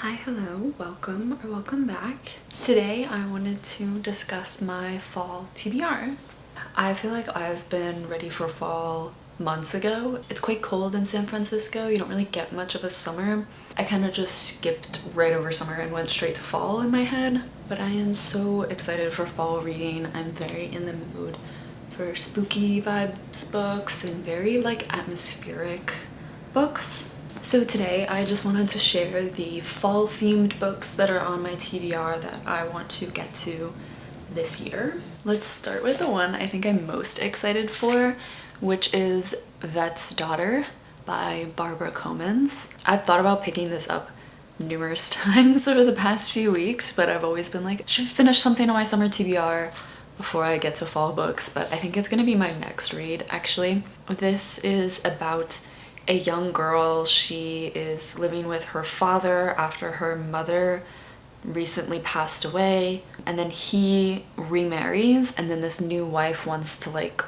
Hi, hello, welcome or welcome back. Today I wanted to discuss my fall TBR. I feel like I've been ready for fall months ago. It's quite cold in San Francisco. You don't really get much of a summer. I kind of just skipped right over summer and went straight to fall in my head. But I am so excited for fall reading. I'm very in the mood for spooky vibes books and very like atmospheric books. So today I just wanted to share the fall themed books that are on my TBR that I want to get to this year. Let's start with the one I think I'm most excited for, which is Vet's Daughter by Barbara Comyns. I've thought about picking this up numerous times over the past few weeks, but I've always been like, I should finish something on my summer TBR before I get to fall books, but I think it's gonna be my next read actually. This is about a young girl. She is living with her father after her mother recently passed away, and then he remarries, and then this new wife wants to like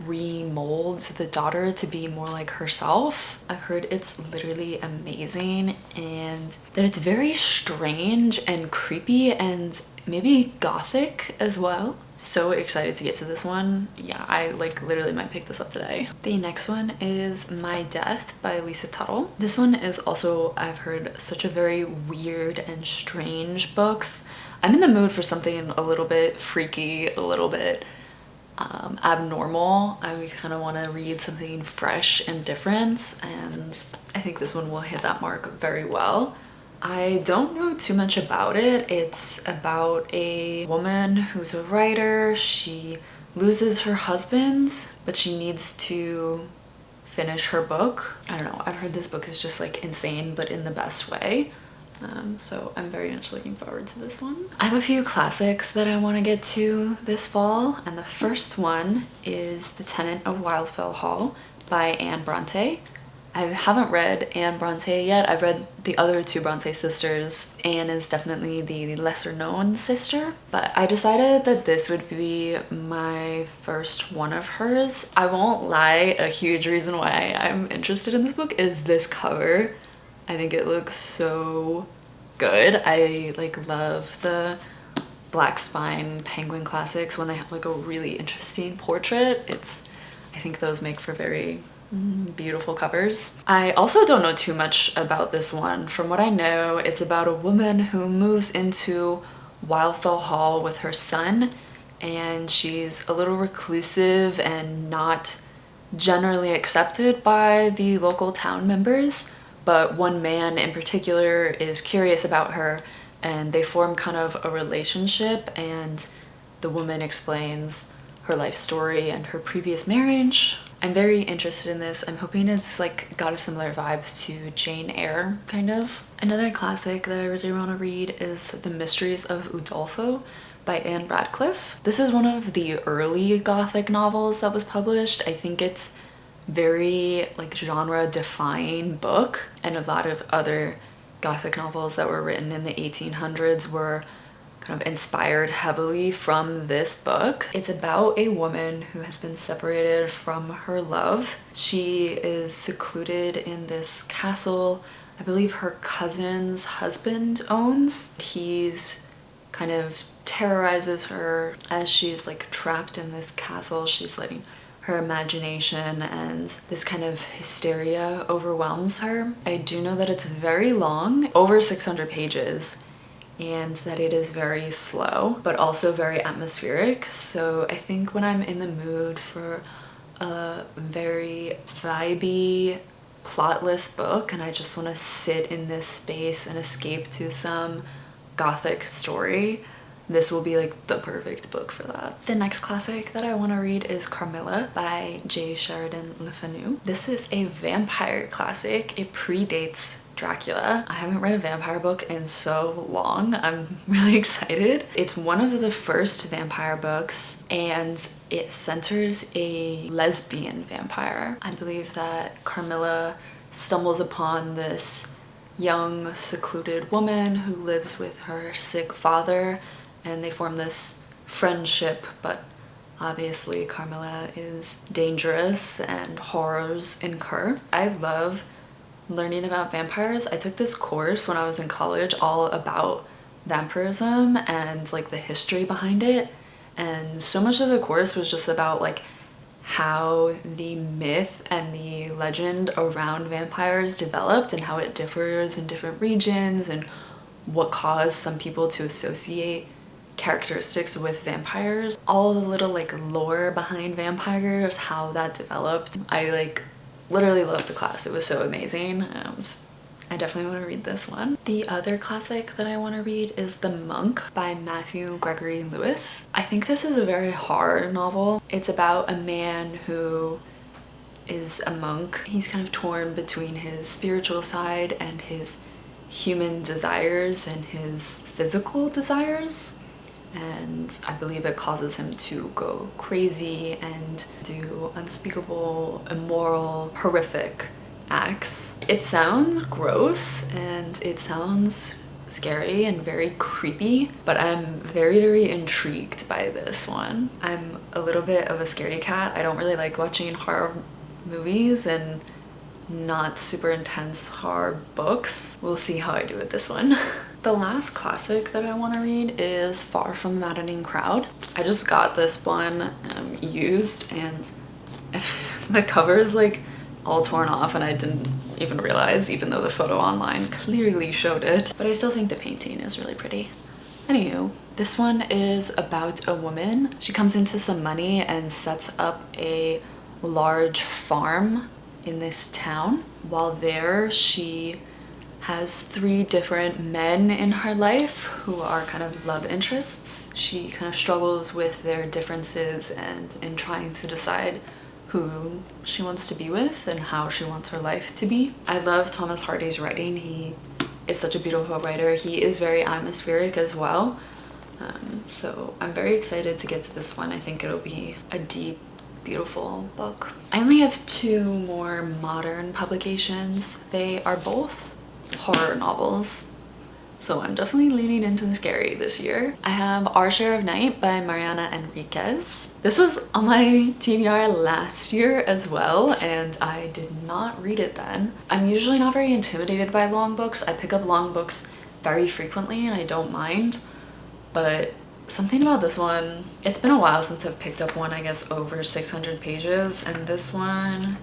remold the daughter to be more like herself. I've heard it's literally amazing and that it's very strange and creepy and maybe gothic as well. So excited to get to this one. Yeah, I like literally might pick this up today. The next one is My Death by Lisa Tuttle. This one is also, I've heard, such a very weird and strange books. I'm in the mood for something a little bit freaky, a little bit abnormal. I kind of want to read something fresh and different, and I think this one will hit that mark very well. I don't know too much about it. It's about a woman who's a writer. She loses her husband, but she needs to finish her book. I don't know, I've heard this book is just like insane, but in the best way. So I'm very much looking forward to this one. I have a few classics that I want to get to this fall, and the first one is The Tenant of Wildfell Hall by Anne Brontë. I haven't read Anne Brontë yet. I've read the other two Brontë sisters. Anne is definitely the lesser known sister, but I decided that this would be my first one of hers. I won't lie, a huge reason why I'm interested in this book is this cover. I think it looks so good. I like love the black spine penguin classics when they have like a really interesting portrait. I think those make for very beautiful covers. I also don't know too much about this one. From what I know, it's about a woman who moves into Wildfell Hall with her son, and she's a little reclusive and not generally accepted by the local town members, but one man in particular is curious about her, and they form kind of a relationship, and the woman explains her life story and her previous marriage. I'm very interested in this. I'm hoping it's like got a similar vibe to Jane Eyre, kind of. Another classic that I really want to read is The Mysteries of Udolpho by Radcliffe. This is one of the early Gothic novels that was published. I think it's very like genre defying book, and a lot of other Gothic novels that were written in the 1800s were kind of inspired heavily from this book. It's about a woman who has been separated from her love. She is secluded in this castle I believe her cousin's husband owns. He's kind of terrorizes her as she's like trapped in this castle. She's letting her imagination and this kind of hysteria overwhelms her. I do know that it's very long, over 600 pages, and that it is very slow, but also very atmospheric. So I think when I'm in the mood for a very vibey, plotless book and I just want to sit in this space and escape to some gothic story, this will be like the perfect book for that. The next classic that I want to read is Carmilla by Sheridan. Fanu. This is a vampire classic. It predates Dracula. I haven't read a vampire book in so long. I'm really excited. It's one of the first vampire books and it centers a lesbian vampire. I believe that Carmilla stumbles upon this young secluded woman who lives with her sick father, and they form this friendship, but obviously Carmilla is dangerous and horrors incur. I love learning about vampires. I took this course when I was in college all about vampirism and like the history behind it, and so much of the course was just about like how the myth and the legend around vampires developed and how it differs in different regions and what caused some people to associate characteristics with vampires. All the little like lore behind vampires, how that developed. I like literally loved the class. It was so amazing. I definitely want to read this one. The other classic that I want to read is The Monk by Matthew Gregory Lewis. I think this is a very hard novel. It's about a man who is a monk. He's kind of torn between his spiritual side and his human desires and his physical desires. And I believe it causes him to go crazy and do unspeakable, immoral, horrific acts. It sounds gross and it sounds scary and very creepy, but I'm very, very intrigued by this one. I'm a little bit of a scaredy cat. I don't really like watching horror movies and not super intense horror books. We'll see how I do with this one. The last classic that I want to read is Far from the Maddening Crowd. I just got this one used, and the cover is like all torn off and I didn't even realize, even though the photo online clearly showed it. But I still think the painting is really pretty. Anywho, this one is about a woman. She comes into some money and sets up a large farm in this town. While there, she has 3 different men in her life who are kind of love interests. She kind of struggles with their differences and in trying to decide who she wants to be with and how she wants her life to be. I love Thomas Hardy's writing. He is such a beautiful writer. He is very atmospheric as well. So I'm very excited to get to this one. I think it'll be a deep, beautiful book. I only have 2 more modern publications. They are both horror novels, so I'm definitely leaning into the scary this year. I have Our Share of Night by Mariana Enriquez. This was on my TBR last year as well, and I did not read it then. I'm usually not very intimidated by long books. I pick up long books very frequently and I don't mind, but something about this one, it's been a while since I've picked up one, I guess over 600 pages, and this one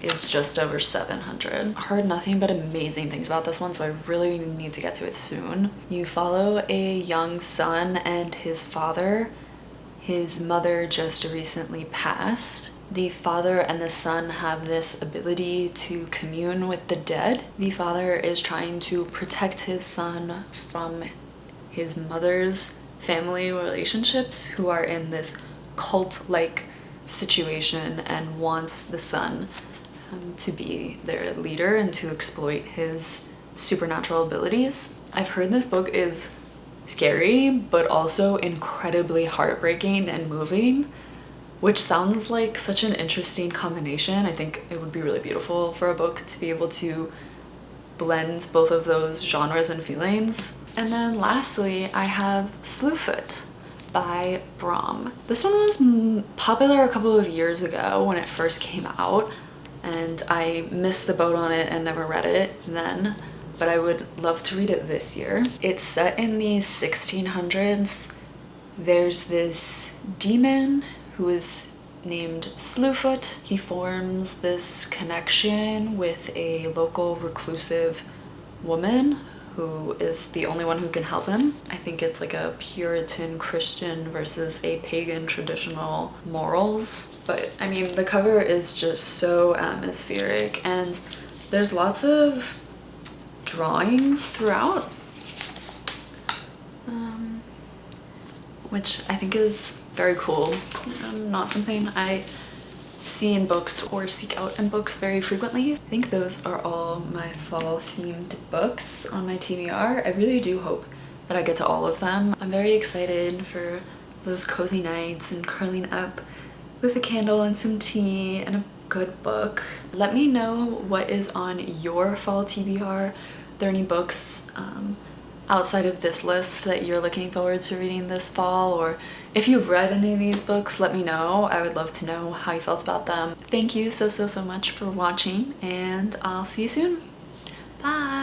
is just over 700. Heard nothing but amazing things about this one, so I really need to get to it soon. You follow a young son and his father. His mother just recently passed. The father and the son have this ability to commune with the dead. The father is trying to protect his son from his mother's family relationships, who are in this cult-like situation, and wants the son to be their leader and to exploit his supernatural abilities. I've heard this book is scary, but also incredibly heartbreaking and moving, which sounds like such an interesting combination. I think it would be really beautiful for a book to be able to blend both of those genres and feelings. And then lastly, I have Slewfoot by Brom. This one was popular a couple of years ago when it first came out, and I missed the boat on it and never read it then, but I would love to read it this year. It's set in the 1600s. There's this demon who is named Slewfoot. He forms this connection with a local reclusive woman who is the only one who can help him. I think it's like a Puritan Christian versus a pagan traditional morals. But I mean, the cover is just so atmospheric, and there's lots of drawings throughout, which I think is very cool. Not something I see in books or seek out in books very frequently. I think those are all my fall themed books on my TBR. I really do hope that I get to all of them. I'm very excited for those cozy nights and curling up with a candle and some tea and a good book. Let me know what is on your fall TBR. Are there any books outside of this list that you're looking forward to reading this fall, or if you've read any of these books, let me know. I would love to know how you felt about them. Thank you so much for watching, and I'll see you soon. Bye!